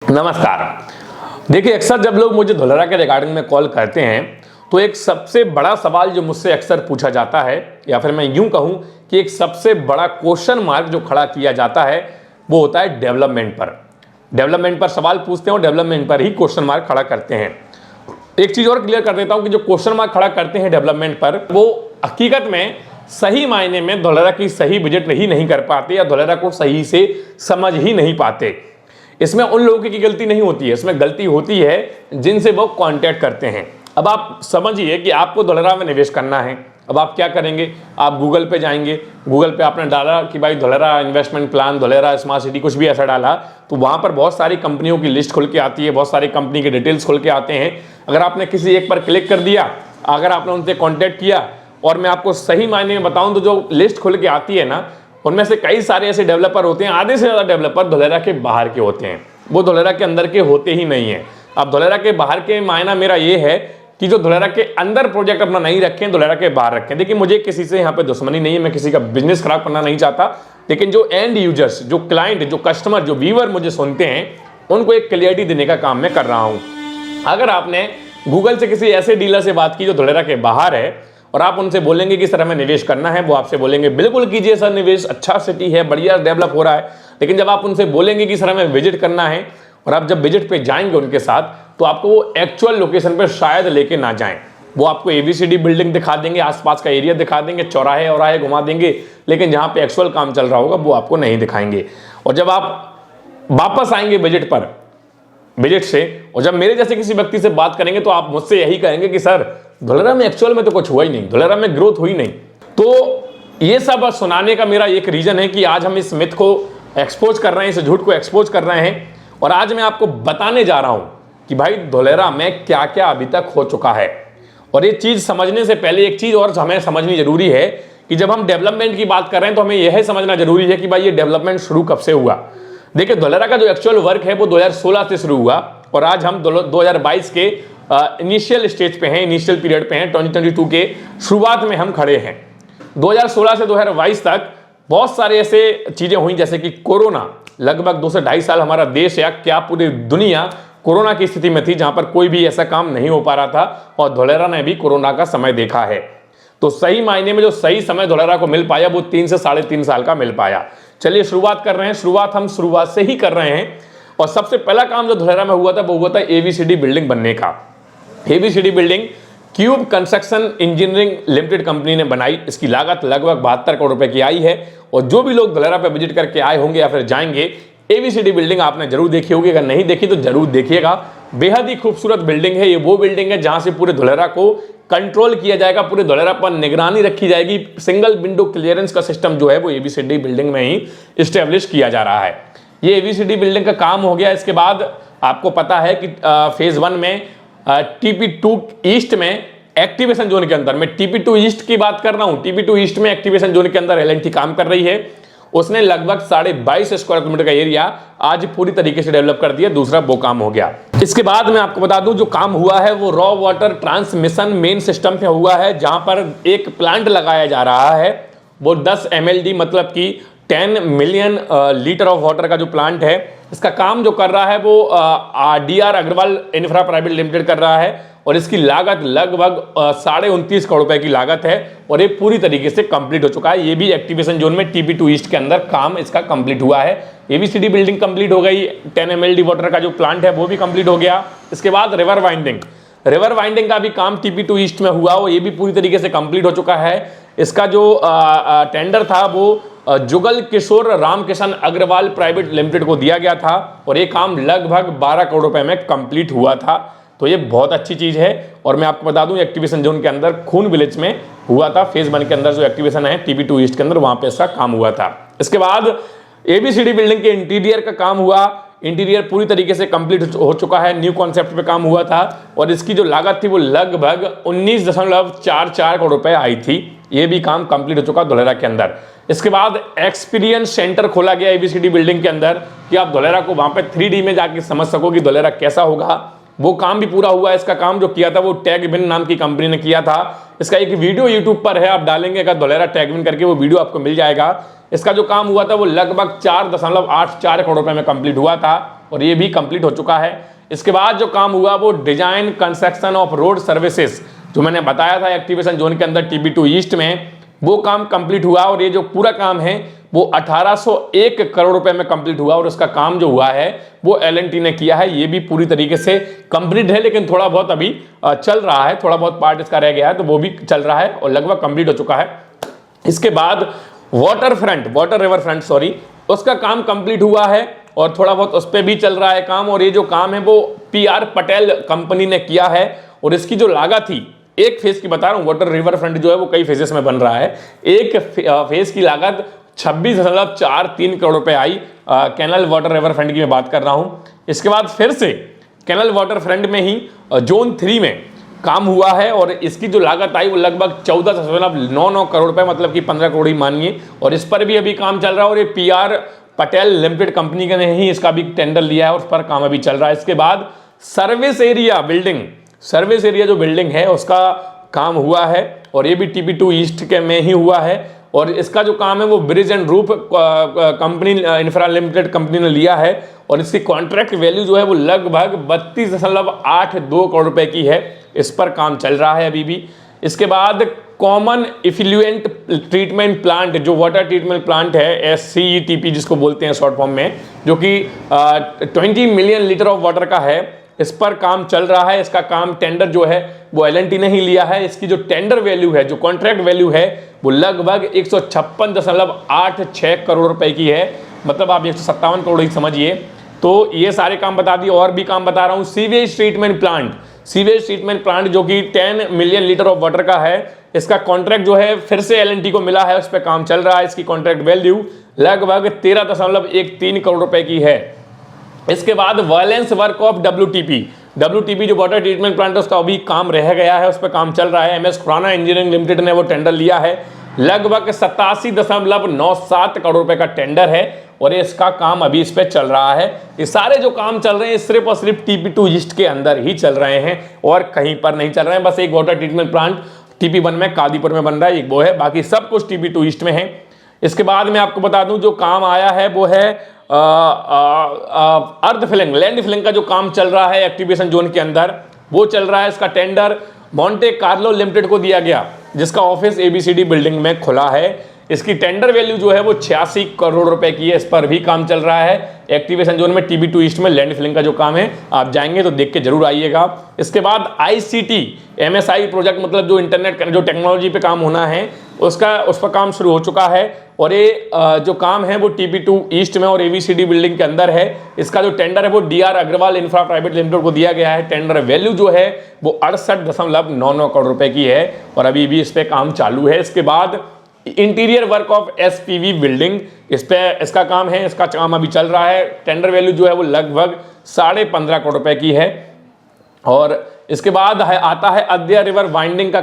नमस्कार। देखिए, अक्सर जब लोग मुझे धोलेरा के रिगार्डिंग में कॉल करते हैं तो एक सबसे बड़ा सवाल जो मुझसे अक्सर पूछा जाता है, या फिर मैं यूं कहूं कि एक सबसे बड़ा क्वेश्चन मार्क जो खड़ा किया जाता है वो होता है डेवलपमेंट पर। डेवलपमेंट पर सवाल पूछते हैं और डेवलपमेंट पर ही क्वेश्चन मार्क खड़ा करते हैं। एक चीज और क्लियर कर देता हूं कि जो क्वेश्चन मार्क खड़ा करते हैं डेवलपमेंट पर, वो हकीकत में सही मायने में धोलेरा की सही विजिट ही नहीं कर पाते या धोलेरा को सही से समझ ही नहीं पाते। इसमें उन लोगों की गलती नहीं होती है, इसमें गलती होती है जिनसे वो कांटेक्ट करते हैं। अब आप समझिए कि आपको धोलेरा में निवेश करना है। अब आप क्या करेंगे, आप गूगल पे जाएंगे, गूगल पे आपने डाला कि भाई Dholera investment plan, Dholera smart city, कुछ भी ऐसा डाला तो वहाँ पर बहुत सारी कंपनियों की लिस्ट खुल के आती है, बहुत सारी कंपनी के डिटेल्स खुल के आते हैं। अगर आपने किसी एक पर क्लिक कर दिया, अगर आपने उनसे कॉन्टैक्ट किया, और मैं आपको सही मायने में बताऊँ तो जो लिस्ट खुल के आती है ना, उनमें से कई सारे ऐसे डेवलपर होते हैं, आधे से ज़्यादा डेवलपर धोलेरा के बाहर के होते हैं, वो धोलेरा के अंदर के होते ही नहीं है। अब धोलेरा के बाहर के मायना मेरा ये है कि जो धोलेरा के अंदर प्रोजेक्ट अपना नहीं रखें, धोलेरा के बाहर रखें। देखिए, मुझे किसी से यहाँ पे दुश्मनी नहीं है, मैं किसी का बिजनेस खराब करना नहीं चाहता, लेकिन जो एंड यूजर्स, जो क्लाइंट, जो कस्टमर, जो व्यूअर मुझे सुनते हैं, उनको एक क्लियरिटी देने का काम मैं कर रहा हूँ। अगर आपने गूगल से किसी ऐसे डीलर से बात की जो धोलेरा के बाहर है और आप उनसे बोलेंगे कि सर हमें निवेश करना है, वो आपसे बोलेंगे बिल्कुल कीजिए सर निवेश, अच्छा सिटी है, बढ़िया डेवलप हो रहा है। लेकिन जब आप उनसे बोलेंगे कि सर हमें विजिट करना है, और आप जब विजिट पे जाएंगे उनके साथ, तो आपको वो एक्चुअल लोकेशन पे शायद लेके ना जाएं। वो आपको एबीसीडी बिल्डिंग दिखा देंगे, आसपास का एरिया दिखा देंगे, चौराहे और घुमा देंगे, लेकिन जहाँ पे एक्चुअल काम चल रहा होगा वो आपको नहीं दिखाएंगे। और जब आप वापस आएंगे विजिट से, और जब मेरे जैसे किसी व्यक्ति से बात करेंगे तो आप मुझसे यही कहेंगे कि सर धोलेरा में एक्चुअल में तो कुछ हुआ ही नहीं, धोलेरा में ग्रोथ हुई नहीं। तो ये सब सुनाने का मेरा एक रीजन है कि आज हम इस मिथ को एक्सपोज कर रहे हैं, इस झूठ को एक्सपोज कर रहे हैं, और आज मैं आपको बताने जा रहा हूं कि भाई धोलेरा में क्या क्या अभी तक हो चुका है। और ये चीज समझने से पहले एक चीज और हमें समझनी जरूरी है कि जब हम डेवलपमेंट की बात कर रहे हैं तो हमें यह समझना जरूरी है कि भाई ये डेवलपमेंट शुरू कब से हुआ। देखिए, धोलेरा का जो एक्चुअल वर्क है वो 2016 से शुरू हुआ, और आज हम 2022 के इनिशियल स्टेज पे हैं, इनिशियल पीरियड पे हैं, 2022 के शुरुआत में हम खड़े हैं। 2016 से 2022 तक बहुत सारे ऐसे चीजें हुई, जैसे कि कोरोना। लगभग 2 से 2.5 साल हमारा देश या क्या पूरी दुनिया कोरोना की स्थिति में थी, जहां पर कोई भी ऐसा काम नहीं हो पा रहा था, और धोलेरा ने भी कोरोना का समय देखा है। तो सही मायने में जो सही समय धोलेरा को मिल पाया वो 3 से 3.5 साल का मिल पाया। चलिए शुरुआत कर रहे हैं, शुरुआत से ही कर रहे हैं। और सबसे पहला काम जो धोलेरा में हुआ था वो हुआ था एबीसीडी बिल्डिंग बनने का। ABCD building Cube Construction Engineering Limited company ने बनाई। इसकी लागत लगभग 72 करोड़ रुपए की आई है। और जो भी लोग धोलेरा पे विजिट करके आए होंगे या फिर जाएंगे, एबीसीडी बिल्डिंग आपने जरूर देखी होगी, अगर नहीं देखी तो जरूर देखिएगा। बेहद ही खूबसूरत बिल्डिंग है। ये वो बिल्डिंग है जहां से पूरे धोलेरा को कंट्रोल किया जाएगा, पूरे धोलेरा पर निगरानी रखी जाएगी। सिंगल विंडो क्लियरेंस का सिस्टम जो है वो एबीसीडी बिल्डिंग में ही इस्टेब्लिश किया जा रहा है। ये एबीसीडी बिल्डिंग का काम हो गया। इसके बाद आपको पता है कि फेज 1 में TP2 ईस्ट में एक्टिवेशन जोन के अंदर, मैं TP2 ईस्ट की बात कर रहा हूं, TP2 ईस्ट में एक्टिवेशन जोन के अंदर L&T काम कर रही है। उसने लगभग 22.5 स्क्वायर किलोमीटर का एरिया आज पूरी तरीके से डेवलप कर दिया। दूसरा वो काम हो गया। इसके बाद मैं आपको बता दूं जो काम हुआ है वो raw water transmission main system पे हुआ है, जहां पर एक प्लांट लगाया जा रहा है। वो 10 MLD मतलब कि 10 मिलियन लीटर ऑफ वाटर का जो प्लांट है, इसका काम जो कर रहा है वो DR Agarwal Infra Private Limited कर रहा है। और इसकी लागत लगभग 29.5 करोड़ रुपए की लागत है, और ये पूरी तरीके से कंप्लीट हो चुका है। ये भी एक्टिवेशन जोन में TP2 ईस्ट के अंदर काम इसका कंप्लीट हुआ है। एबीसीडी बिल्डिंग कंप्लीट हो गई, 10 MLD वाटर का जो प्लांट है वो भी कंप्लीट हो गया। इसके बाद रिवर वाइंडिंग का भी काम TP2 ईस्ट में हुआ, ये भी पूरी तरीके से कंप्लीट हो चुका है। इसका जो टेंडर था वो जुगल किशोर रामकिशन अग्रवाल प्राइवेट लिमिटेड को दिया गया था, और ये काम लगभग 12 करोड़ रुपए में कंप्लीट हुआ था। तो ये बहुत अच्छी चीज है। और मैं आपको बता दूं एक्टिवेशन जोन के अंदर खून विलेज में हुआ था। फेज 1 के अंदर जो एक्टिवेशन है TP2 ईस्ट के अंदर, वहां पे इसका काम हुआ था। इसके बाद एबीसीडी बिल्डिंग के इंटीरियर का काम हुआ। इंटीरियर पूरी तरीके से कंप्लीट हो चुका है, न्यू कॉन्सेप्ट पे काम हुआ था, और इसकी जो लागत थी वो लगभग 19.44 करोड़ रुपए आई थी। ये भी काम कंप्लीट हो चुका धोलेरा के अंदर। इसके बाद एक्सपीरियंस सेंटर खोला गया एबीसीडी बिल्डिंग के अंदर, कि आप धोलेरा को वहां पे 3D में जाके समझ सको कि धोलेरा कैसा होगा। वो काम भी पूरा हुआ है। इसका काम जो किया था वो टैगविन नाम की कंपनी ने किया था। इसका एक वीडियो यूट्यूब पर है, आप डालेंगे अगर धोलेरा टैगविन करके, वो वीडियो आपको मिल जाएगा। इसका जो काम हुआ था वो लगभग 4.84 करोड़ रुपए में कंप्लीट हुआ था। और ये भी कंप्लीट हो चुका है। इसके बाद जो काम हुआ वो design construction of road services, जो मैंने बताया था एक्टिवेशन जोन के अंदर TB2 ईस्ट में, वो काम कंप्लीट हुआ और ये जो पूरा काम है वो 1801 करोड़ रुपए में कंप्लीट हुआ और उसका काम जो हुआ है वो L&T ने किया है। ये भी पूरी तरीके से कंप्लीट है, लेकिन थोड़ा बहुत अभी चल रहा है, थोड़ा बहुत पार्ट इसका रह गया है, तो वो भी चल रहा है और लगभग कंप्लीट हो चुका है। इसके बाद वाटर रिवर फ्रंट सॉरी, उसका काम कंप्लीट हुआ है और थोड़ा बहुत उस पर भी चल रहा है काम। और ये जो काम है वो PR पटेल कंपनी ने किया है और इसकी जो लागत थी, एक फेज की बता रहा हूँ, वाटर रिवर फ्रंट जो है वो कई फेजेस में बन रहा है, एक फेज की लागत 26.43 करोड़ रुपए आई। कैनल वाटर रिवर फ्रंट की मैं बात कर रहा हूँ। इसके बाद फिर से कैनल वाटर फ्रंट में ही जोन 3 में काम हुआ है और इसकी जो लागत आई वो लगभग 14.99 करोड़ रुपए, मतलब कि 15 करोड़ ही मानिए, और इस पर भी अभी काम चल रहा है और ये PR पटेल लिमिटेड कंपनी ने ही इसका भी टेंडर लिया है और उस पर काम अभी चल रहा है। इसके बाद सर्विस एरिया जो बिल्डिंग है उसका काम हुआ है और ये भी TB2 ईस्ट के में ही हुआ है और इसका जो काम है वो bridge and roof company infra limited company ने लिया है और इसकी कॉन्ट्रैक्ट वैल्यू जो है वो लगभग 32.82 करोड़ रुपए की है। इस पर काम चल रहा है अभी भी। इसके बाद कॉमन इफ्लुएंट ट्रीटमेंट प्लांट, जो वाटर ट्रीटमेंट प्लांट है SCETP जिसको बोलते हैं शॉर्ट फॉर्म में, जो कि 20 मिलियन लीटर ऑफ वाटर का है, इस पर काम चल रहा है। इसका काम टेंडर जो है वो L&T ने ही लिया है। इसकी जो टेंडर वैल्यू है, जो कॉन्ट्रैक्ट वैल्यू है, वो लगभग 156.86 करोड़ रुपए की है, मतलब आप 157 करोड़ ही समझिए। तो ये सारे काम बता दिए और भी काम बता रहा हूँ। सीवेज ट्रीटमेंट प्लांट जो कि 10 मिलियन लीटर ऑफ वाटर का है, इसका कॉन्ट्रैक्ट जो है फिर से L&T को मिला है, उस पर काम चल रहा है। इसकी कॉन्ट्रैक्ट वैल्यू लगभग 13.13 करोड़ रुपए की है। इसके बाद वायलेंस वर्क ऑफ WTP जो वाटर ट्रीटमेंट प्लांट है उसका अभी काम रह गया है, उस पर काम चल रहा है। MS खुराना इंजीनियरिंग लिमिटेड ने वो टेंडर लिया है, लगभग 87.97 करोड़ रुपए का टेंडर है और इसका काम अभी इस पे चल रहा है। ये सारे जो काम चल रहे हैं सिर्फ और सिर्फ TB2 ईस्ट के अंदर ही चल रहे हैं और कहीं पर नहीं चल रहे हैं। बस एक वाटर ट्रीटमेंट प्लांट TP1 में कादीपुर में बन रहा है, एक वो है, बाकी सब कुछ TB2 ईस्ट में है। इसके बाद मैं आपको बता दूं जो काम आया है वो है अर्थ फिलिंग, लैंड फिलिंग का जो काम चल रहा है एक्टिवेशन जोन के अंदर, वो चल रहा है। इसका टेंडर मॉन्टे कार्लो लिमिटेड को दिया गया, जिसका ऑफिस ABCD बिल्डिंग में खुला है। इसकी टेंडर वैल्यू जो है वो 86 करोड़ रुपए की है। इस पर भी काम चल रहा है एक्टिवेशन जोन में। TB2 ईस्ट में लैंड फिलिंग का जो काम है, आप जाएंगे तो देख के जरूर आइएगा। इसके बाद ICT MSI प्रोजेक्ट, मतलब जो इंटरनेट जो टेक्नोलॉजी पे काम होना है उस पर काम शुरू हो चुका है और ये जो काम है वो TB2 ईस्ट में और ABCD बिल्डिंग के अंदर है। इसका जो टेंडर है वो DR Agarwal Infra Private Limited को दिया गया है। टेंडर वैल्यू जो है वो 68.99 करोड़ रुपए की है और अभी भी इस पे काम चालू है। इसके बाद interior work of SPV building, इस पे इसका काम है, इसका काम अभी चल रहा है। टेंडर वैल्यू जो है वो लगभग 15.5 करोड़ रुपए की है। और इसके बाद आता है अद्या रिवर वाइंडिंग का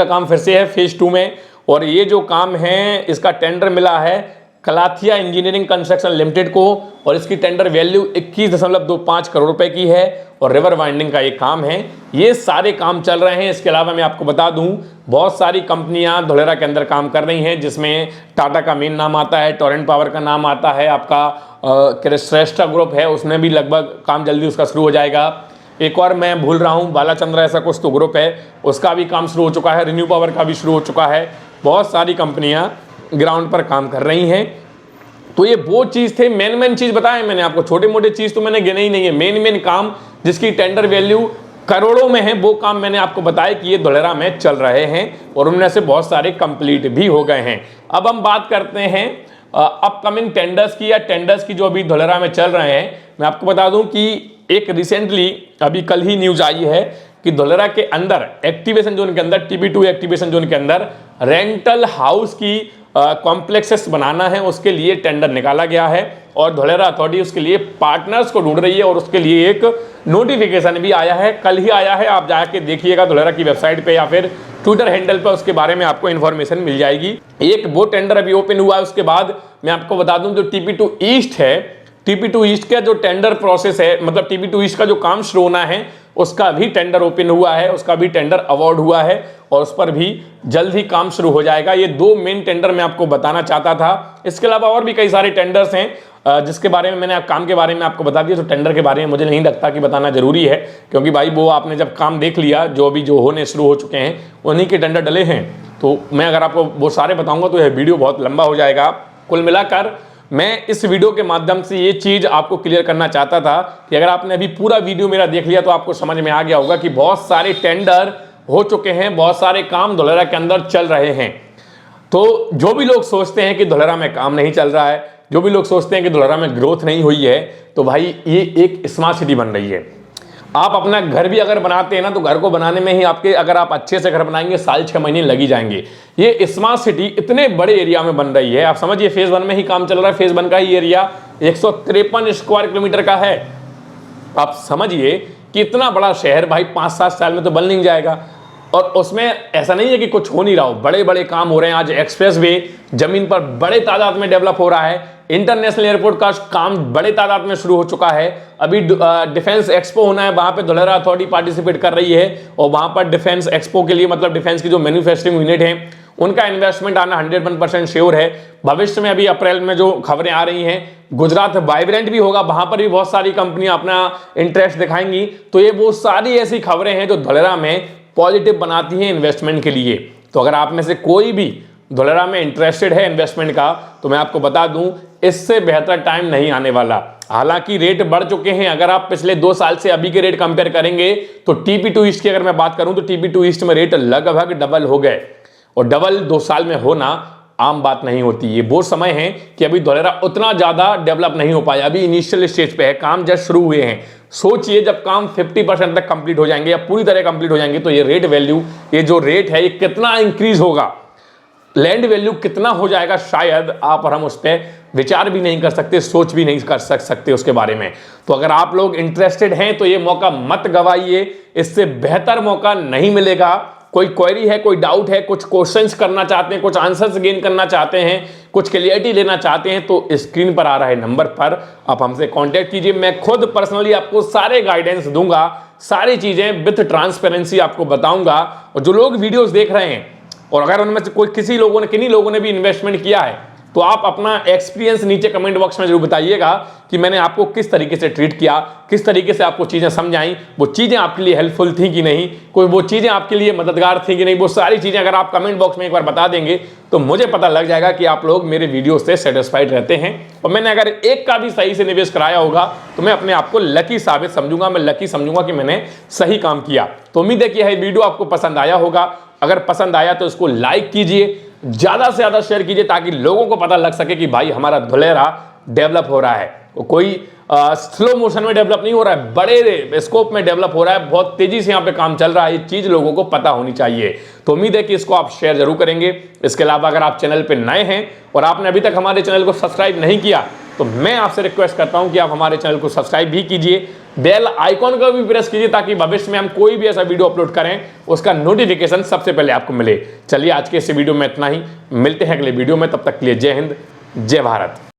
काम फिर से है फेज 2 में और ये जो काम है इसका टेंडर मिला है कलाथिया इंजीनियरिंग कंस्ट्रक्शन लिमिटेड को और इसकी टेंडर वैल्यू 21.25 करोड़ रुपए की है और रिवर वाइंडिंग का ये काम है। ये सारे काम चल रहे हैं। इसके अलावा मैं आपको बता दूं बहुत सारी कंपनियां धोलेरा के अंदर काम कर रही हैं, जिसमें टाटा का मेन नाम आता है, टोरेंट पावर का नाम आता है, आपका श्रेष्ठा ग्रुप है, उसमें भी लगभग काम जल्दी उसका शुरू हो जाएगा। एक और मैं भूल रहा हूँ, बालाचंद्र ऐसा कुछ तो ग्रुप है, उसका भी काम शुरू हो चुका है। रिन्यू पावर का भी शुरू हो चुका है। बहुत सारी कंपनियां ग्राउंड पर काम कर रही हैं। तो ये वो चीज़ थे, मेन चीज़ बताए मैंने आपको, छोटे मोटे चीज़ तो मैंने गिने ही नहीं है। मेन काम जिसकी टेंडर वैल्यू करोड़ों में है वो काम मैंने आपको बताया कि ये धोलेरा में चल रहे हैं और उनमें से बहुत सारे कंप्लीट भी हो गए हैं। अब हम बात करते हैं अपकमिंग टेंडर्स की, या टेंडर्स की जो अभी धोलेरा में चल रहे हैं। मैं आपको बता दूं कि एक रिसेंटली अभी कल ही न्यूज आई है कि धोलेरा के अंदर एक्टिवेशन जोन के अंदर TB2 एक्टिवेशन जोन के अंदर रेंटल हाउस की कॉम्प्लेक्सेस बनाना है, उसके लिए टेंडर निकाला गया है और धोलेरा अथॉरिटी उसके लिए पार्टनर्स को ढूंढ रही है और उसके लिए एक नोटिफिकेशन भी आया है, कल ही आया है। आप जाके देखिएगा धोलेरा की वेबसाइट पे या फिर ट्विटर हैंडल पे, उसके बारे में आपको इन्फॉर्मेशन मिल जाएगी। एक वो टेंडर अभी ओपन हुआ है। उसके बाद मैं आपको बता दूं जो TB2 ईस्ट है, TB2 ईस्ट का जो टेंडर प्रोसेस है, मतलब TB2 ईस्ट का जो काम शुरू होना है उसका भी टेंडर ओपन हुआ है, उसका भी टेंडर अवार्ड हुआ है और उस पर भी जल्द ही काम शुरू हो जाएगा। ये 2 मेन टेंडर मैं आपको बताना चाहता था। इसके अलावा और भी कई सारे टेंडर्स हैं जिसके बारे में मैंने काम के बारे में आपको बता दिया। तो टेंडर के बारे में मुझे नहीं लगता कि बताना जरूरी है, क्योंकि भाई वो आपने जब काम देख लिया, जो होने शुरू हो चुके हैं उन्हीं के टेंडर डले हैं। तो मैं अगर आपको वो सारे बताऊंगा तो यह वीडियो बहुत लंबा हो जाएगा। कुल मिलाकर मैं इस वीडियो के माध्यम से ये चीज़ आपको क्लियर करना चाहता था कि अगर आपने अभी पूरा वीडियो मेरा देख लिया तो आपको समझ में आ गया होगा कि बहुत सारे टेंडर हो चुके हैं, बहुत सारे काम धुलेरा के अंदर चल रहे हैं। तो जो भी लोग सोचते हैं कि धुलेरा में काम नहीं चल रहा है, जो भी लोग सोचते हैं कि धुलेरा में ग्रोथ नहीं हुई है, तो भाई ये एक स्मार्ट सिटी बन रही है। आप अपना घर भी अगर बनाते हैं ना, तो घर को बनाने में ही आपके, अगर आप अच्छे से घर बनाएंगे, साल 6 महीने लगी जाएंगे। ये स्मार्ट सिटी इतने बड़े एरिया में बन रही है। आप समझिए फेज 1 में ही काम चल रहा है। फेज 1 का ही एरिया 153 स्क्वायर किलोमीटर का है। आप समझिए कि इतना बड़ा शहर भाई 5-7 साल में तो बन नहीं जाएगा। और उसमें ऐसा नहीं है कि कुछ हो नहीं रहा हो, बड़े बड़े काम हो रहे हैं। आज एक्सप्रेस वे जमीन पर बड़े तादाद में डेवलप हो रहा है। इंटरनेशनल एयरपोर्ट का काम बड़े तादाद में शुरू हो चुका है। अभी डिफेंस एक्सपो होना है, वहां पे धुलेरा अथॉरिटी पार्टिसिपेट कर रही है और वहां पर डिफेंस एक्सपो के लिए, मतलब डिफेंस की जो मैन्युफैक्चरिंग यूनिट है उनका इन्वेस्टमेंट आना 101% श्योर है। भविष्य में अभी अप्रैल में जो खबरें आ रही हैं, गुजरात वाइब्रेंट भी होगा, वहां पर भी बहुत सारी कंपनियां अपना इंटरेस्ट दिखाएंगी। तो ये वो सारी ऐसी खबरें हैं जो धुलेरा में पॉजिटिव बनाती हैं इन्वेस्टमेंट के लिए। तो अगर आप में से कोई भी धुलेरा में इंटरेस्टेड है इन्वेस्टमेंट का, तो मैं आपको बता दूं इससे बेहतर टाइम नहीं आने वाला। हालांकि रेट बढ़ चुके हैं। अगर आप पिछले 2 साल से अभी के रेट कंपेयर करेंगे तो TP2 ईस्ट की अगर मैं बात करूं तो TP2 ईस्ट में रेट लगभग डबल हो गए, और डबल 2 साल में होना आम बात नहीं होती। ये वो समय है कि अभी धुलेरा उतना ज्यादा डेवलप नहीं हो पाया, अभी इनिशियल स्टेज पे है, काम जस्ट शुरू हुए हैं। सोचिए जब काम 50% तक कंप्लीट हो जाएंगे या पूरी तरह कंप्लीट हो जाएंगे तो ये रेट वैल्यू, ये जो रेट है, ये कितना इंक्रीज होगा, लैंड वैल्यू कितना हो जाएगा, शायद आप और हम उस पर विचार भी नहीं कर सकते, सोच भी नहीं कर सकते उसके बारे में। तो अगर आप लोग इंटरेस्टेड हैं तो ये मौका मत गवाइए, इससे बेहतर मौका नहीं मिलेगा। कोई क्वेरी है, कोई डाउट है, कुछ क्वेश्चंस करना चाहते हैं, कुछ आंसर्स गेन करना चाहते हैं, कुछ क्लियरिटी लेना चाहते हैं, तो स्क्रीन पर आ रहा है नंबर पर आप हमसे कांटेक्ट कीजिए। मैं खुद पर्सनली आपको सारे गाइडेंस दूंगा, सारी चीजें विथ ट्रांसपेरेंसी आपको बताऊंगा। और जो लोग वीडियोस देख रहे हैं और अगर उनमें से कोई किन्हीं लोगों ने भी इन्वेस्टमेंट किया है, तो आप अपना एक्सपीरियंस नीचे कमेंट बॉक्स में जरूर बताइएगा कि मैंने आपको किस तरीके से ट्रीट किया, किस तरीके से आपको चीजें समझाई, वो चीजें आपके लिए हेल्पफुल थी कि नहीं, कोई वो चीजें आपके लिए मददगार थी कि नहीं। वो सारी चीजें अगर आप कमेंट बॉक्स में एक बार बता देंगे तो मुझे पता लग जाएगा कि आप लोग मेरे वीडियो से सेटिस्फाइड रहते हैं। और मैंने अगर एक का भी सही से निवेश कराया होगा तो मैं अपने आप को लकी साबित समझूंगा, मैं लकी समझूंगा कि मैंने सही काम किया। तो उम्मीद है कि यह वीडियो आपको पसंद आया होगा। अगर पसंद आया तो इसको लाइक कीजिए, ज्यादा से ज्यादा शेयर कीजिए, ताकि लोगों को पता लग सके कि भाई हमारा धुलेरा डेवलप हो रहा है। कोई स्लो मोशन में डेवलप नहीं हो रहा है, बड़े स्कोप में डेवलप हो रहा है, बहुत तेजी से यहाँ पे काम चल रहा है। ये चीज लोगों को पता होनी चाहिए। तो उम्मीद है कि इसको आप शेयर जरूर करेंगे। इसके अलावा अगर आप चैनल पे नए हैं और आपने अभी तक हमारे चैनल को सब्सक्राइब नहीं किया, तो मैं आपसे रिक्वेस्ट करता हूं कि आप हमारे चैनल को सब्सक्राइब भी कीजिए, बेल आइकॉन को भी प्रेस कीजिए, ताकि भविष्य में हम कोई भी ऐसा वीडियो अपलोड करें उसका नोटिफिकेशन सबसे पहले आपको मिले। चलिए आज के इस वीडियो में इतना ही, मिलते हैं अगले वीडियो में, तब तक के लिए जय हिंद, जय भारत।